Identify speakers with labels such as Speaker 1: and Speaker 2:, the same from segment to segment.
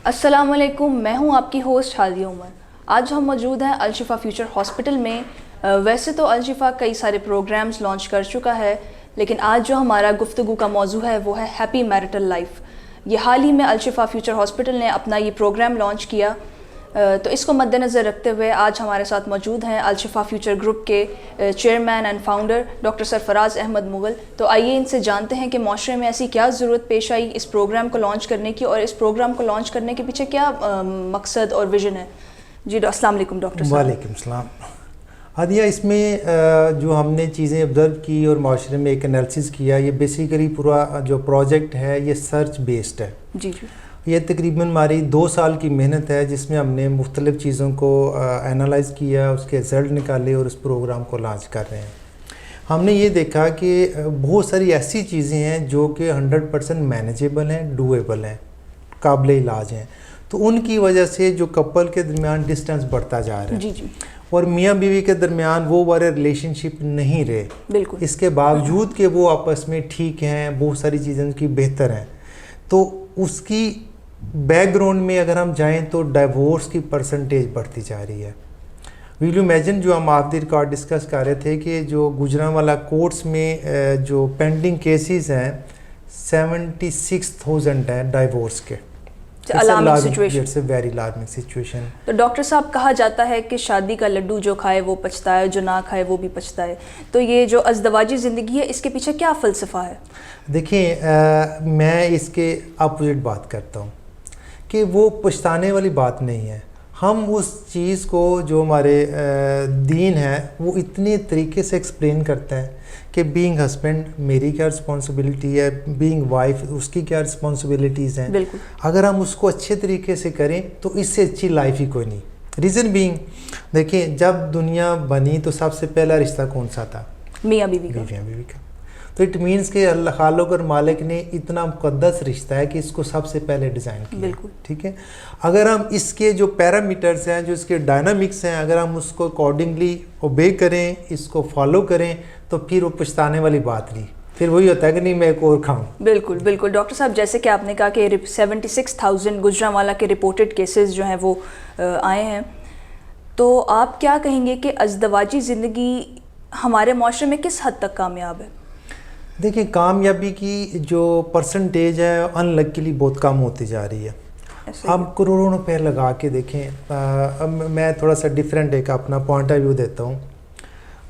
Speaker 1: السلام علیکم، میں ہوں آپ کی ہوسٹ حادیہ عمر۔ آج ہم موجود ہیں الشفا فیوچر ہاسپٹل میں۔ ویسے تو الشفا کئی سارے پروگرامز لانچ کر چکا ہے، لیکن آج جو ہمارا گفتگو کا موضوع ہے وہ ہے ہیپی میرٹل لائف۔ یہ حال ہی میں الشفا فیوچر ہاسپٹل نے اپنا یہ پروگرام لانچ کیا، تو اس کو مد نظر رکھتے ہوئے آج ہمارے ساتھ موجود ہیں الشفا فیوچر گروپ کے چیئرمین اینڈ فاؤنڈر ڈاکٹر سرفراز احمد مغل۔ تو آئیے ان سے جانتے ہیں کہ معاشرے میں ایسی کیا ضرورت پیش آئی اس پروگرام کو لانچ کرنے کی، اور اس پروگرام کو لانچ کرنے کے پیچھے کیا مقصد اور ویژن ہے۔ جی السلام علیکم ڈاکٹر صاحب۔
Speaker 2: وعلیکم السلام۔ عادیہ، اس میں جو ہم نے چیزیں آبزرو کی اور معاشرے میں ایک انالیسس کیا، یہ بیسیکلی پورا جو پروجیکٹ ہے یہ سرچ بیسڈ ہے۔
Speaker 1: جی جی،
Speaker 2: یہ تقریباً ہماری 2 سال کی محنت ہے، جس میں ہم نے مختلف چیزوں کو انالائز کیا، اس کے رزلٹ نکالے اور اس پروگرام کو لانچ کر رہے ہیں۔ ہم نے یہ دیکھا کہ بہت ساری ایسی چیزیں ہیں جو کہ 100% مینیجیبل ہیں، ڈویبل ہیں، قابل علاج ہیں، تو ان کی وجہ سے جو کپل کے درمیان ڈسٹینس بڑھتا جا رہا ہے،
Speaker 1: جی جی،
Speaker 2: اور میاں بیوی کے درمیان وہ والے ریلیشن شپ نہیں رہے،
Speaker 1: بالکل،
Speaker 2: اس کے باوجود کہ وہ آپس میں ٹھیک ہیں، بہت ساری چیزیں ان کی بہتر ہیں، تو اس کی بیک گراؤنڈ میں اگر ہم جائیں تو ڈائیورس کی پرسنٹیج بڑھتی جا رہی ہے۔ ویل یو امیجن، جو ہم آف دی ریکارڈ ڈسکس کر رہے تھے کہ جو گجرانوالہ کورٹس میں جو پینڈنگ کیسز ہیں 76,000 ہیں ڈائیورس کے۔
Speaker 1: Alarming situation.
Speaker 2: It's a very alarming situation.
Speaker 1: تو ڈاکٹر صاحب، کہا جاتا ہے کہ شادی کا لڈو جو کھائے وہ پچھتا ہے، جو نہ کھائے وہ بھی پچھتا ہے، تو یہ جو ازدواجی زندگی ہے اس کے پیچھے کیا فلسفہ ہے؟
Speaker 2: دیکھیں، میں اس کے اپوزٹ بات کرتا ہوں کہ وہ پچھتانے والی بات نہیں ہے۔ ہم اس چیز کو جو ہمارے دین ہے وہ اتنے طریقے سے ایکسپلین کرتا ہے کہ بینگ ہسبینڈ میری کیا رسپانسبلٹی ہے، بینگ وائف اس کی کیا رسپانسبلٹیز ہیں۔
Speaker 1: بالکل،
Speaker 2: اگر ہم اس کو اچھے طریقے سے کریں تو اس سے اچھی لائف ہی کوئی نہیں۔ ریزن بینگ، دیکھیں جب دنیا بنی تو سب سے پہلا رشتہ کون سا تھا؟
Speaker 1: میاں بیوی کا۔
Speaker 2: میاں بیوی کا۔ تو اٹ مینس کہ اللہ خالق اور مالک نے اتنا مقدس رشتہ ہے کہ اس کو سب سے پہلے ڈیزائن کیا۔
Speaker 1: بالکل،
Speaker 2: ٹھیک ہے، اگر ہم اس کے جو پیرامیٹرز ہیں، جو اس کے ڈائنامکس ہیں، اگر ہم اس کو اکارڈنگلی اوبے کریں، اس کو فالو کریں، تو پھر وہ پچھتانے والی بات نہیں، پھر وہی ہوتا ہے کہ نہیں میں ایک اور کھاؤں۔
Speaker 1: بالکل بالکل ڈاکٹر صاحب، جیسے کہ آپ نے کہا کہ 76,000 گجرانوالہ کے رپورٹڈ کیسز جو ہیں وہ آئے ہیں، تو آپ کیا کہیں گے کہ ازدواجی زندگی ہمارے معاشرے میں کس حد تک کامیاب ہے؟
Speaker 2: دیکھیں، کامیابی کی جو پرسنٹیج ہے ان لکیلی بہت کم ہوتی جا رہی ہے۔ اب کروڑوں روپے لگا کے دیکھیں، اب میں تھوڑا سا ڈیفرنٹ ایک اپنا پوائنٹ آف ویو دیتا ہوں۔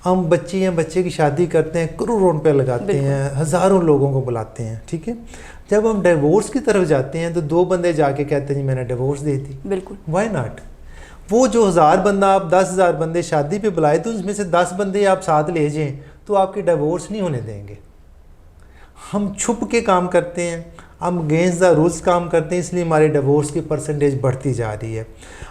Speaker 2: ہم بچے کی شادی کرتے ہیں، کروڑوں روپے لگاتے ہیں، ہزاروں لوگوں کو بلاتے ہیں، ٹھیک ہے۔ جب ہم ڈیورس کی طرف جاتے ہیں تو 2 بندے جا کے کہتے ہیں جی میں نے ڈیورس دے دی۔
Speaker 1: بالکل،
Speaker 2: وائی ناٹ؟ وہ جو 1000 بندہ آپ 10,000 بندے شادی پہ بلائے تو اس میں سے 10 بندے آپ ساتھ لے جائیں تو آپ کی ڈیورس نہیں ہونے دیں گے۔ ہم چھپ کے کام کرتے ہیں، ہم اگینسٹ دا رولز کام کرتے ہیں، اس لیے ہمارے ڈیورس کی پرسنٹیج بڑھتی جا رہی ہے۔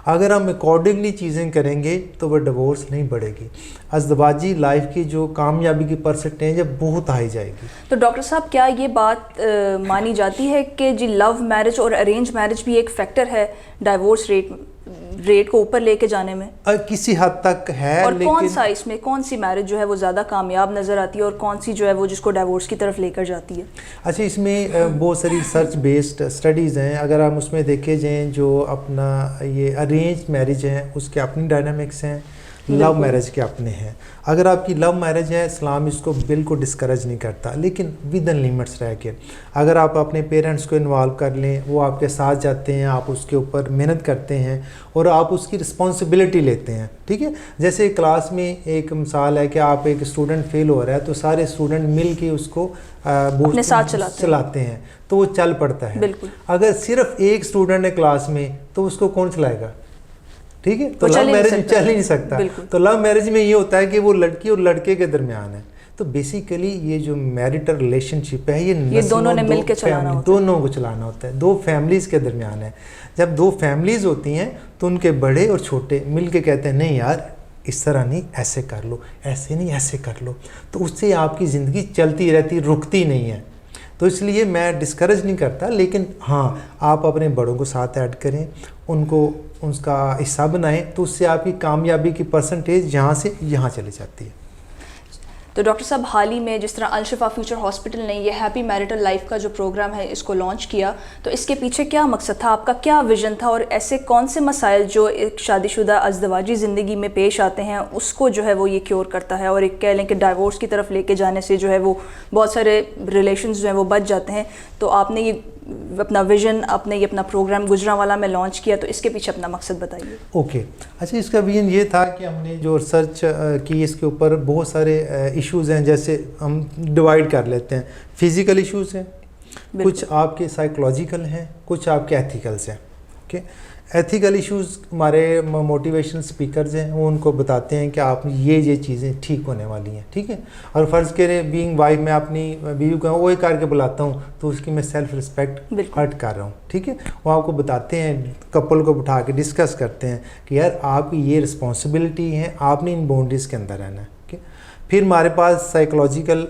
Speaker 2: اگر ہم اکارڈنگلی چیزیں کریں گے تو وہ ڈیورس نہیں بڑھے گی، ازدواجی لائف کی جو کامیابی کی پرسنٹیج ہے بہت ہائی جائے گی۔
Speaker 1: تو ڈاکٹر صاحب، کیا یہ بات مانی جاتی ہے کہ جی لو میرج اور ارینج میرج بھی ایک فیکٹر ہے ڈائیورس ریٹ کو اوپر لے کے جانے میں؟
Speaker 2: کسی حد تک ہے،
Speaker 1: اور
Speaker 2: لیکن
Speaker 1: کون سا اس میں کون سی میرج جو ہے وہ زیادہ کامیاب نظر آتی ہے اور کون سی جو ہے وہ جس کو ڈائیورس کی طرف لے کر جاتی ہے؟
Speaker 2: اچھا، اس میں بہت ساری ریسرچ بیسڈ اسٹڈیز ہیں۔ اگر ہم اس میں دیکھے جائیں، جو اپنا یہ ارینج میرج ہیں اس کے اپنی ڈائنامکس ہیں، لو میرج کے اپنے ہیں۔ اگر آپ کی لو میرج ہے، اسلام اس کو بالکل ڈسکریج نہیں کرتا، لیکن ود ان لمٹس رہ کے۔ اگر آپ اپنے پیرنٹس کو انوالو کر لیں، وہ آپ کے ساتھ جاتے ہیں، آپ اس کے اوپر محنت کرتے ہیں اور آپ اس کی رسپانسبلٹی لیتے ہیں، ٹھیک ہے۔ جیسے کلاس میں ایک مثال ہے کہ آپ ایک اسٹوڈنٹ فیل ہو رہا ہے تو سارے اسٹوڈنٹ مل کے اس کو
Speaker 1: اپنے ساتھ
Speaker 2: چلاتے ہیں تو وہ چل پڑتا ہے۔
Speaker 1: بالکل،
Speaker 2: اگر صرف ایک اسٹوڈنٹ ہے کلاس میں تو اس کو کون چلائے گا؟ ٹھیک ہے، تو لو میرج میں چل ہی نہیں سکتا۔ تو لو میرج میں یہ ہوتا ہے کہ وہ لڑکی اور لڑکے کے درمیان ہے۔ تو بیسیکلی یہ جو میرٹل ریلیشن شپ ہے یہ
Speaker 1: دونوں نے مل کے چلانا ہوتا ہے،
Speaker 2: دونوں کو چلانا ہوتا ہے، 2 فیملیز کے درمیان ہے۔ جب 2 فیملیز ہوتی ہیں تو ان کے بڑے اور چھوٹے مل کے کہتے ہیں نہیں یار اس طرح نہیں، ایسے کر لو، ایسے نہیں ایسے کر لو، تو اس سے آپ کی زندگی چلتی رہتی، رکتی نہیں ہے۔ تو اس لیے میں ڈسکریج نہیں کرتا، لیکن ہاں آپ اپنے بڑوں کو ساتھ ایڈ کریں، ان کو اس کا حصہ بنائیں، تو اس سے آپ کی کامیابی کی پرسنٹیج یہاں سے یہاں چلی جاتی ہے۔
Speaker 1: تو ڈاکٹر صاحب حال ہی میں جس طرح الشفا فیوچر ہاسپٹل نے یہ ہیپی میرٹل لائف کا جو پروگرام ہے اس کو لانچ کیا، تو اس کے پیچھے کیا مقصد تھا، آپ کا کیا ویژن تھا، اور ایسے کون سے مسائل جو ایک شادی شدہ ازدواجی زندگی میں پیش آتے ہیں اس کو جو ہے وہ یہ کیور کرتا ہے، اور ایک کہہ لیں کہ ڈائیورس کی طرف لے کے جانے سے جو ہے وہ بہت سارے ریلیشنز جو ہیں وہ بچ جاتے ہیں. تو آپ نے یہ اپنا ویژن، آپ نے یہ اپنا پروگرام گجرانوالہ میں لانچ کیا، تو اس کے پیچھے اپنا مقصد بتائیے.
Speaker 2: اوکے، اچھا، اس کا ویژن یہ تھا کہ ہم نے جو ریسرچ کی اس کے اوپر بہت سارے ایشوز ہیں، جیسے ہم ڈیوائڈ کر لیتے ہیں. فزیکل ایشوز ہیں، کچھ آپ کے سائیکولوجیکل ہیں، کچھ آپ کے ایتھیکلس ہیں. اوکے، ایتھیکل ایشوز ہمارے موٹیویشنل سپیکرز ہیں، وہ ان کو بتاتے ہیں کہ آپ یہ چیزیں ٹھیک ہونے والی ہیں. ٹھیک ہے، اور فرض کریں بینگ وائف میں اپنی بیوی کو وہ کر کے بلاتا ہوں تو اس کی میں سیلف رسپیکٹ ہرٹ کر رہا ہوں. ٹھیک ہے، وہ آپ کو بتاتے ہیں، کپل کو بٹھا کے ڈسکس کرتے ہیں کہ یار آپ کی یہ رسپانسبلٹی ہے، آپ نے ان باؤنڈریز کے اندر رہنا ہے. پھر ہمارے پاس سائیکولوجیکل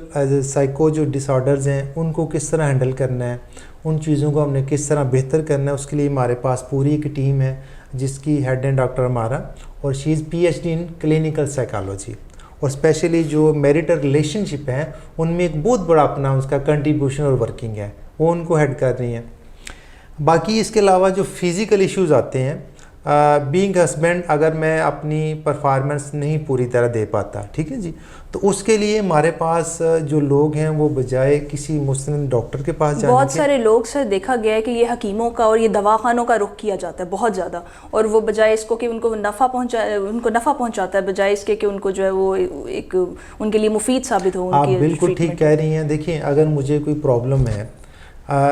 Speaker 2: سائیکو جو ڈس آرڈرز ہیں ان کو کس طرح ہینڈل کرنا ہے، ان چیزوں کو ہم نے کس طرح بہتر کرنا ہے، اس کے لیے ہمارے پاس پوری ایک ٹیم ہے جس کی ہیڈ اینڈ ڈاکٹر ہمارا، اور شی از PhD ان کلینکل سائیکالوجی. اور اسپیشلی جو میرٹل ریلیشن شپ ہیں ان میں ایک بہت بڑا اپنا اس کا کنٹریبیوشن اور ورکنگ ہے، وہ ان کو ہیڈ کر رہی ہیں. باقی اس کے علاوہ جو فزیکل ایشوز آتے ہیں، بینگ ہسبینڈ اگر میں اپنی پرفارمنس نہیں پوری طرح دے پاتا، ٹھیک ہے جی، تو اس کے لیے ہمارے پاس جو لوگ ہیں وہ بجائے کسی مستند ڈاکٹر کے پاس جانے
Speaker 1: بہت سارے لوگ سر دیکھا گیا ہے کہ یہ حکیموں کا اور یہ دواخانوں کا رخ کیا جاتا ہے بہت زیادہ، اور وہ بجائے اس کو کہ ان کو نفع پہنچاتا ہے، بجائے اس کے کہ ان کو جو ہے وہ ایک ان کے لیے مفید ثابت ہو.
Speaker 2: آپ بالکل ٹھیک کہہ رہی ہیں. دیکھیں، اگر مجھے کوئی پرابلم ہے،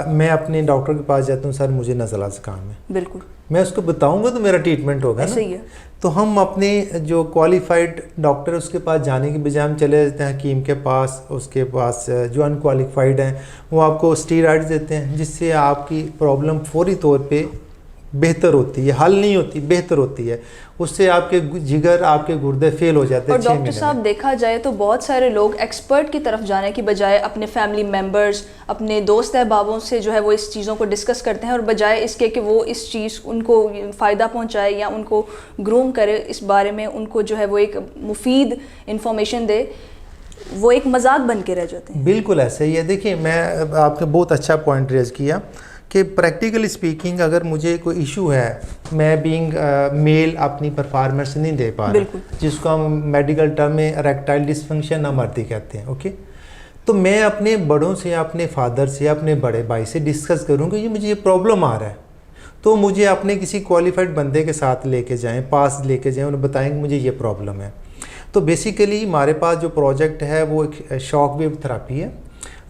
Speaker 2: میں اپنے ڈاکٹر کے پاس جاتا ہوں، سر مجھے نزلہ زکام ہے، بالکل میں اس کو بتاؤں گا تو میرا ٹریٹمنٹ ہوگا نا.
Speaker 1: صحیح ہے.
Speaker 2: تو ہم اپنے جو کوالیفائڈ ڈاکٹر اس کے پاس جانے کے بجائے ہم چلے جاتے ہیں حکیم کے پاس، اس کے پاس جو ان کوالیفائڈ ہیں وہ آپ کو اسٹیرائڈز دیتے ہیں جس سے آپ کی پرابلم فوری طور پہ بہتر ہوتی ہے، حل نہیں ہوتی، بہتر ہوتی ہے. اس سے آپ کے جگر، آپ کے گردے فیل ہو جاتے ہیں.
Speaker 1: اور ڈاکٹر صاحب دیکھا جائے تو بہت سارے لوگ ایکسپرٹ کی طرف جانے کی بجائے اپنے فیملی ممبرز، اپنے دوست احبابوں سے جو ہے وہ اس چیزوں کو ڈسکس کرتے ہیں، اور بجائے اس کے کہ وہ اس چیز ان کو فائدہ پہنچائے یا ان کو گروم کرے اس بارے میں، ان کو جو ہے وہ ایک مفید انفارمیشن دے، وہ ایک مذاق بن کے رہ جاتے ہیں.
Speaker 2: بالکل ایسا ہی ہے. دیکھیں، میں آپ نے بہت اچھا پوائنٹ ریز کیا کہ پریکٹیکلی اسپیکنگ اگر مجھے کوئی ایشو ہے، میں بینگ میل اپنی پرفارمنس نہیں دے پا رہا، جس کو ہم میڈیکل ٹرم میں اریکٹائل ڈسفنکشن نامردی کہتے ہیں. اوکے، تو میں اپنے بڑوں سے، اپنے فادر سے، اپنے بڑے بھائی سے ڈسکس کروں کہ یہ مجھے یہ پرابلم آ رہا ہے، تو مجھے اپنے کسی کوالیفائڈ بندے کے ساتھ لے کے جائیں، پاس لے کے جائیں، انہیں بتائیں کہ مجھے یہ پرابلم ہے. تو بیسیکلی ہمارے پاس جو پروجیکٹ ہے وہ ایک شاک ویو تھراپی ہے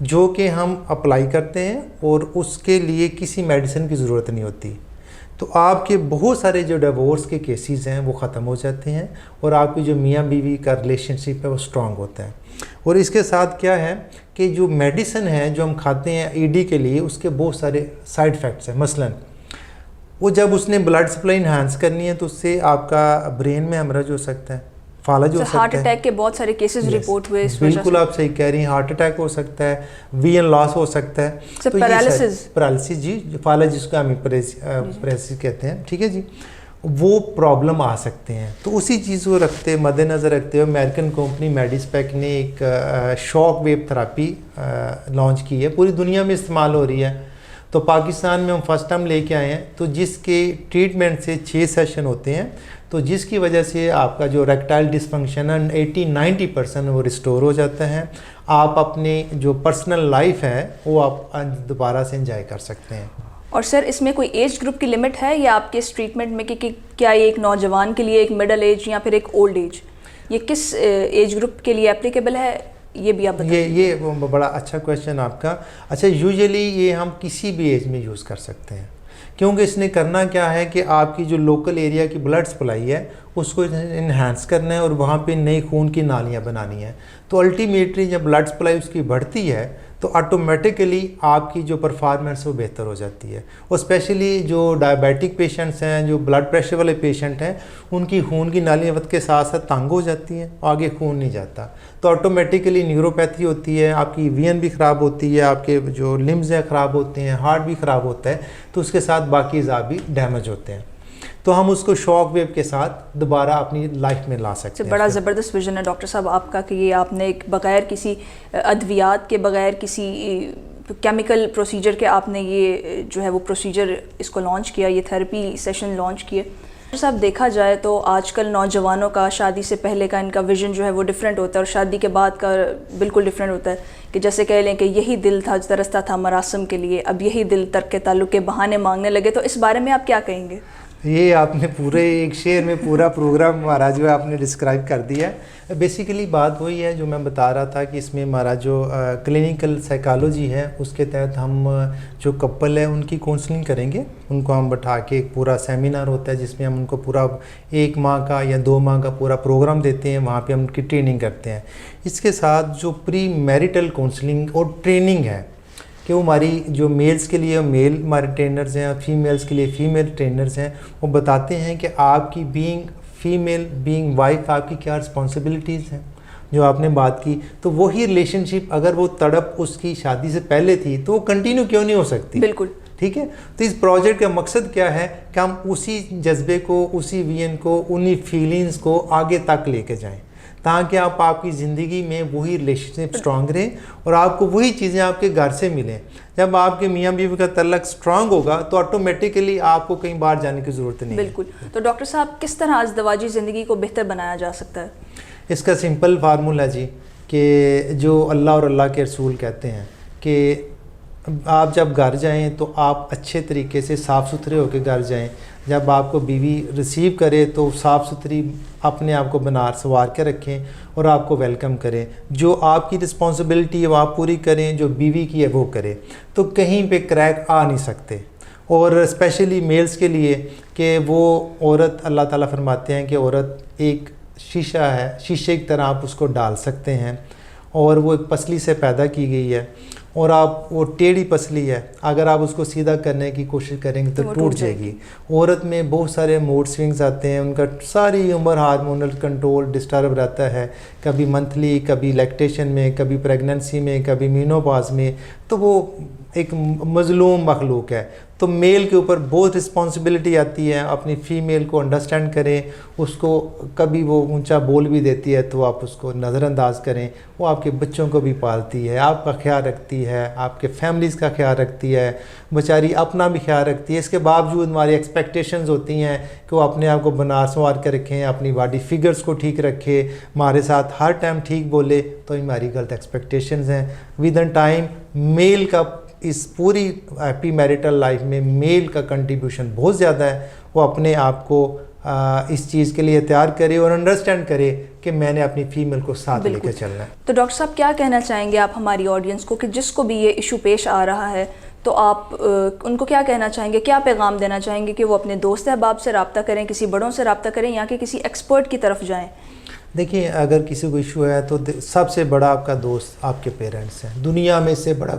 Speaker 2: جو کہ ہم اپلائی کرتے ہیں، اور اس کے لیے کسی میڈیسن کی ضرورت نہیں ہوتی. تو آپ کے بہت سارے جو ڈیورس کے کیسز ہیں وہ ختم ہو جاتے ہیں، اور آپ کی جو میاں بیوی کا ریلیشن شپ ہے وہ اسٹرانگ ہوتا ہے. اور اس کے ساتھ کیا ہے کہ جو میڈیسن ہے جو ہم کھاتے ہیں ED کے لیے، اس کے بہت سارے سائیڈ افیکٹس ہیں. مثلا وہ جب اس نے بلڈ سپلائی انہانس کرنی ہے تو اس سے آپ کا برین میں ہیمریج ہو سکتا ہے، فالج ہو سکتا ہے.
Speaker 1: ہارٹ اٹیک کے بہت سارے کیسز رپورٹ ہوئے اس وجہ سے.
Speaker 2: بالکل آپ صحیح کہہ رہی ہیں، ہارٹ اٹیک ہو سکتا ہے، وین لاس ہو سکتا ہے، پیرالسس، جی، فالج جس کو ہم پیرالسس کہتے ہیں. ٹھیک ہے جی، وہ پرابلم آ سکتے ہیں. تو اسی چیز کو رکھتے مد نظر رکھتے ہوئے امریکن کمپنی میڈیسپیک نے ایک شاک ویو تھراپی لانچ کی ہے، پوری دنیا میں استعمال ہو رہی ہے. تو پاکستان میں ہم فرسٹ ٹائم لے کے آئے ہیں، تو جس کے ٹریٹمنٹ سے 6 سیشن ہوتے ہیں، تو جس کی وجہ سے آپ کا جو ریکٹائل ڈسفنکشن 80-90% وہ ریسٹور ہو جاتا ہے. آپ اپنے جو پرسنل لائف ہے وہ آپ دوبارہ سے انجوائے کر سکتے ہیں.
Speaker 1: اور سر اس میں کوئی ایج گروپ کی لمٹ ہے یا آپ کے اس ٹریٹمنٹ میں کہ کیا یہ ایک نوجوان کے لیے، ایک مڈل ایج یا پھر ایک اولڈ ایج، یہ کس ایج گروپ کے لیے اپلیکیبل ہے، یہ بھی آپ بتائیں؟
Speaker 2: یہ بڑا اچھا کویشچن آپ کا. اچھا، یوزلی یہ ہم کسی بھی ایج میں یوز کر سکتے ہیں، کیونکہ اس نے کرنا کیا ہے کہ آپ کی جو لوکل ایریا کی بلڈ سپلائی ہے اس کو انہانس کرنا ہے، اور وہاں پہ نئی خون کی نالیاں بنانی ہیں. تو الٹیمیٹلی جب بلڈ سپلائی اس کی بڑھتی ہے تو آٹومیٹیکلی آپ کی جو پرفارمنس وہ بہتر ہو جاتی ہے. اور اسپیشلی جو ڈائبیٹک پیشنٹس ہیں، جو بلڈ پریشر والے پیشنٹ ہیں، ان کی خون کی نالیاں وقت کے ساتھ ساتھ تنگ ہو جاتی ہیں، آگے خون نہیں جاتا، تو آٹومیٹیکلی نیوروپیتھی ہوتی ہے، آپ کی وین بھی خراب ہوتی ہے، آپ کے جو لمز ہیں خراب ہوتے ہیں، ہارٹ بھی خراب ہوتا ہے، تو اس کے ساتھ باقی اعضاء بھی ڈیمیج ہوتے ہیں. تو ہم اس کو شوق ویو کے ساتھ دوبارہ اپنی لائف میں لا سکتے ہیں.
Speaker 1: بڑا زبردست ویژن ہے ڈاکٹر صاحب آپ کا کہ یہ آپ نے ایک بغیر کسی ادویات کے, بغیر کسی کیمیکل پروسیجر کے آپ نے یہ جو ہے وہ پروسیجر اس کو لانچ کیا, یہ تھیراپی سیشن لانچ کیے. ڈاکٹر صاحب دیکھا جائے تو آج کل نوجوانوں کا شادی سے پہلے کا ان کا ویژن جو ہے وہ ڈیفرنٹ ہوتا ہے اور شادی کے بعد کا بالکل ڈیفرنٹ ہوتا ہے, کہ جیسے کہہ لیں کہ یہی دل تھا جو ترستا تھا مراسم کے لیے, اب یہی دل ترک کے تعلق کے بہانے مانگنے لگے. تو اس بارے میں آپ کیا کہیں گے؟
Speaker 2: یہ آپ نے پورے ایک شعر میں پورا پروگرام ہمارا جو ہے آپ نے ڈسکرائب کر دیا ہے. بیسیکلی بات وہی ہے جو میں بتا رہا تھا کہ اس میں ہمارا جو کلینیکل سائیکالوجی ہے اس کے تحت ہم جو کپل ہے ان کی کونسلنگ کریں گے. ان کو ہم بٹھا کے ایک پورا سیمینار ہوتا ہے جس میں ہم ان کو پورا 1 ماہ کا یا 2 ماہ کا پورا پروگرام دیتے ہیں, وہاں پہ ہم ان کی ٹریننگ کرتے ہیں. اس کے ساتھ جو پری میریٹل کونسلنگ اور ٹریننگ ہے کہ وہ ہماری جو میلز کے لیے میل ہمارے ٹرینرز ہیں اور فیمیلز کے لیے فیمیل ٹرینرز ہیں, وہ بتاتے ہیں کہ آپ کی بینگ فیمیل, بینگ وائف, آپ کی کیا رسپانسبلٹیز ہیں. جو آپ نے بات کی تو وہی ریلیشن شپ اگر وہ تڑپ اس کی شادی سے پہلے تھی تو وہ کنٹینیو کیوں نہیں ہو سکتی؟
Speaker 1: بالکل
Speaker 2: ٹھیک ہے. تو اس پروجیکٹ کا مقصد کیا ہے کہ ہم اسی جذبے کو, اسی وین کو, انہی فیلنگز کو آگے تک لے کے جائیں تاکہ آپ کی زندگی میں وہی ریلیشن شپ اسٹرانگ رہیں اور آپ کو وہی چیزیں آپ کے گھر سے ملیں. جب آپ کے میاں بیوی کا تعلق اسٹرانگ ہوگا تو آٹومیٹیکلی آپ کو کہیں باہر جانے کی ضرورت نہیں ہے.
Speaker 1: بالکل. تو ڈاکٹر صاحب کس طرح ازدواجی زندگی کو بہتر بنایا جا سکتا ہے؟
Speaker 2: اس کا سمپل فارمولا جی کہ جو اللہ اور اللہ کے رسول کہتے ہیں کہ آپ جب گھر جائیں تو آپ اچھے طریقے سے صاف ستھرے ہو کے گھر جائیں. جب آپ کو بیوی ریسیو کرے تو صاف ستھری اپنے آپ کو بنا سنوار کے رکھیں اور آپ کو ویلکم کریں. جو آپ کی رسپانسبلٹی ہے وہ آپ پوری کریں, جو بیوی کی ہے وہ کرے, تو کہیں پہ کریک آ نہیں سکتے. اور اسپیشلی میلز کے لیے کہ وہ عورت, اللہ تعالیٰ فرماتے ہیں کہ عورت ایک شیشہ ہے, شیشے کی طرح آپ اس کو ڈال سکتے ہیں اور وہ ایک پسلی سے پیدا کی گئی ہے اور آپ وہ ٹیڑھی پسلی ہے, اگر آپ اس کو سیدھا کرنے کی کوشش کریں گے تو ٹوٹ جائے گی. عورت میں بہت سارے موڈ سوئنگز آتے ہیں, ان کا ساری عمر ہارمونل کنٹرول ڈسٹرب رہتا ہے, کبھی منتھلی, کبھی لیکٹیشن میں, کبھی پریگننسی میں, کبھی مینوپاز میں. تو وہ ایک مظلوم مخلوق ہے. تو میل کے اوپر بہت رسپانسبلٹی آتی ہے, اپنی فیمیل کو انڈرسٹینڈ کریں. اس کو کبھی وہ اونچا بول بھی دیتی ہے تو آپ اس کو نظر انداز کریں. وہ آپ کے بچوں کو بھی پالتی ہے, آپ کا خیال رکھتی ہے, آپ کے فیملیز کا خیال رکھتی ہے, بیچاری اپنا بھی خیال رکھتی ہے. اس کے باوجود ہماری ایکسپیکٹیشنز ہوتی ہیں کہ وہ اپنے آپ کو بنا سنوار کر رکھیں, اپنی باڈی فگرز کو ٹھیک رکھے, ہمارے ساتھ ہر ٹائم ٹھیک بولے. تو ہماری غلط ایکسپیکٹیشنز ہیں. ود ان ٹائم میل کا اس پوری ہیپی میریٹل لائف میں میل کا کنٹریبیوشن بہت زیادہ ہے. وہ اپنے آپ کو اس چیز کے لیے تیار کرے اور انڈرسٹینڈ کرے کہ میں نے اپنی فیمیل کو ساتھ لے کے چلنا ہے.
Speaker 1: تو ڈاکٹر صاحب کیا کہنا چاہیں گے آپ ہماری آڈینس کو کہ جس کو بھی یہ ایشو پیش آ رہا ہے تو آپ ان کو کیا کہنا چاہیں گے, کیا پیغام دینا چاہیں گے کہ وہ اپنے دوست احباب سے رابطہ کریں, کسی بڑوں سے رابطہ کریں یا کہ کسی ایکسپرٹ کی طرف جائیں؟
Speaker 2: دیکھیں, اگر کسی کو ایشو ہے تو سب سے بڑا آپ کا دوست آپ کے پیرنٹس ہیں. دنیا میں سے بڑا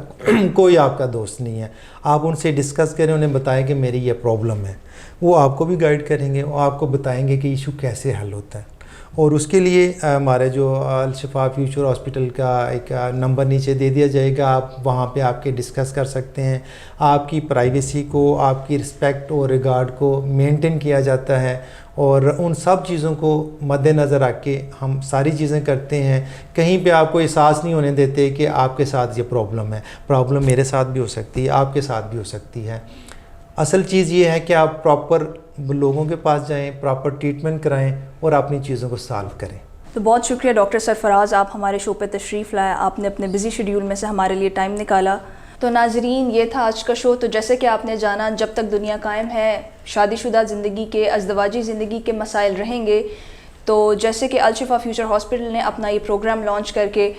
Speaker 2: کوئی آپ کا دوست نہیں ہے. آپ ان سے ڈسکس کریں, انہیں بتائیں کہ میری یہ پرابلم ہے. وہ آپ کو بھی گائیڈ کریں گے, وہ آپ کو بتائیں گے کہ ایشو کیسے حل ہوتا ہے. اور اس کے لیے ہمارے جو الشفا فیوچر ہاسپٹل کا ایک نمبر نیچے دے دیا جائے گا, آپ وہاں پہ آپ کے ڈسکس کر سکتے ہیں. آپ کی پرائیویسی کو, آپ کی رسپیکٹ اور ریگارڈ کو مینٹین کیا جاتا ہے اور ان سب چیزوں کو مد نظر رکھ کے ہم ساری چیزیں کرتے ہیں. کہیں پہ آپ کو احساس نہیں ہونے دیتے کہ آپ کے ساتھ یہ پرابلم ہے. پرابلم میرے ساتھ بھی ہو سکتی ہے, آپ کے ساتھ بھی ہو سکتی ہے. اصل چیز یہ ہے کہ آپ پراپر لوگوں کے پاس جائیں, پراپر ٹریٹمنٹ کرائیں اور اپنی چیزوں کو سالو کریں.
Speaker 1: تو بہت شکریہ ڈاکٹر سرفراز, آپ ہمارے شو پہ تشریف لائے, آپ نے اپنے بزی شیڈیول میں سے ہمارے لیے ٹائم نکالا. تو ناظرین, یہ تھا آج کا شو. تو جیسے کہ آپ نے جانا, جب تک دنیا قائم ہے شادی شدہ زندگی کے, ازدواجی زندگی کے مسائل رہیں گے. تو جیسے کہ الشفا فیوچر ہاسپٹل نے اپنا یہ پروگرام لانچ کر کے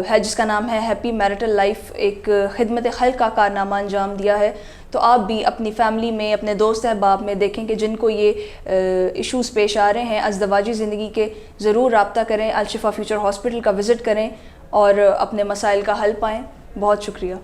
Speaker 1: ہے جس کا نام ہے ہیپی میرٹل لائف, ایک خدمت خلق کا کارنامہ انجام دیا ہے. تو آپ بھی اپنی فیملی میں, اپنے دوست احباب میں دیکھیں کہ جن کو یہ ایشوز پیش آ رہے ہیں ازدواجی زندگی کے, ضرور رابطہ کریں, الشفا فیوچر ہاسپٹل کا وزٹ کریں اور اپنے مسائل کا حل پائیں. بہت شکریہ.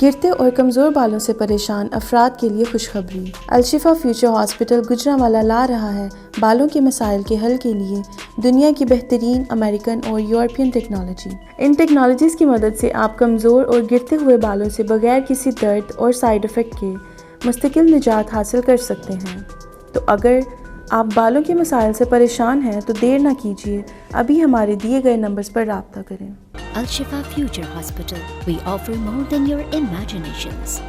Speaker 3: گرتے اور کمزور بالوں سے پریشان افراد کے لیے خوشخبری۔ الشفا فیوچر ہاسپٹل گوجرانوالہ لا رہا ہے بالوں کے مسائل کے حل کے لیے دنیا کی بہترین امریکن اور یورپین ٹیکنالوجی۔ ان ٹیکنالوجیز کی مدد سے آپ کمزور اور گرتے ہوئے بالوں سے بغیر کسی درد اور سائیڈ افیکٹ کے مستقل نجات حاصل کر سکتے ہیں۔ تو اگر آپ بالوں کے مسائل سے پریشان ہیں تو دیر نہ کیجیے، ابھی ہمارے دیے گئے نمبرز پر رابطہ کریں۔
Speaker 4: Al Shifa Future Hospital. We offer more than your imaginations.